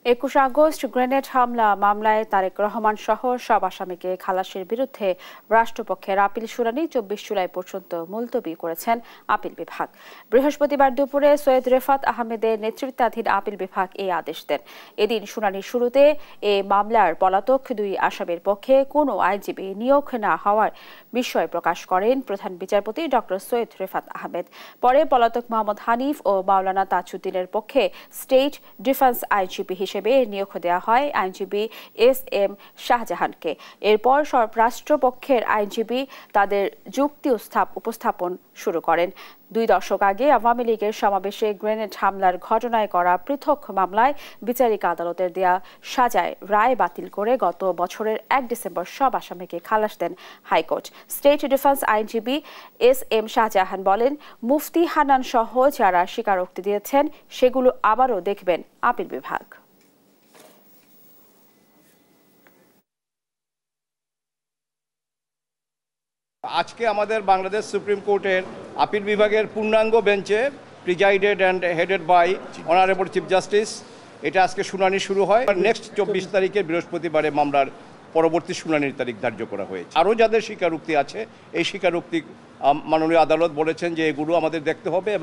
21 August grenade হামলা মামলায় তারেক রহমান সহ সব আসামিকে খালাসের বিরুদ্ধে রাষ্ট্রপক্ষের আপিল শুনানি 24 জুলাই পর্যন্ত মুলতবি করেছেন আপিল বিভাগ। বৃহস্পতিবার দুপুরে সৈয়দ রেফাত আহমেদের নেতৃত্বাধীন আপিল বিভাগ এই আদেশ দেন। এদিন শুনানির শুরুতে এ মামলার পলাতক দুই আসামির পক্ষে কোনো আইনজীবী নিয়োগ না হওয়ার বিস্ময় প্রকাশ করেন প্রধান বিচারপতি ডক্টর সৈয়দ রেফাত আহমেদ। পরে পলাতক মোহাম্মদ হানিফ ও মাওলানা তাজউদ্দিনের পক্ষে স্টেট ডিফেন্স আইনজীবী হিসেবে নিয়োগ দেওয়া হয় আইনজীবী এস.এম. শাহজাহানকে। এরপর রাষ্ট্রপক্ষের আইনজীবী তাদের যুক্তি উপস্থাপন শুরু করেন। 2 দশক আগে আওয়ামী লীগের সমাবেশে গ্রেনেড হামলার ঘটনায় করা পৃথক মামলায় বিচারিক আদালতের দেয়া সাজায় রায় বাতিল করে গত বছরের 1 ডিসেম্বর সব আসামিকে খালাস দেন হাইকোর্ট। স্টেট ডিফেন্স আইনজীবী এস.এম. শাহজাহান বলেন, মুফতি হান্নান সহ যারা স্বীকারোক্তি দিয়েছেন সেগুলো আবারও দেখবেন আপিল বিভাগ। আজকে আমাদের বাংলাদেশ সুপ্রিম কোর্টের আপিল বিভাগের পূর্ণাঙ্গ বেঞ্চে presided and headed by honourable chief justice এটা আজকে শুনানি শুরু হয়। নেক্সট 24 তারিখে বৃহস্পতিবারে মামলার পরবর্তী শুনানির তারিখ ধার্য করা হয়েছে। আরও যাদের স্বীকারোক্তি আছে এই স্বীকারোক্তি মাননীয় আদালত বলেছেন যে এগুলো আমাদের দেখতে হবে এবং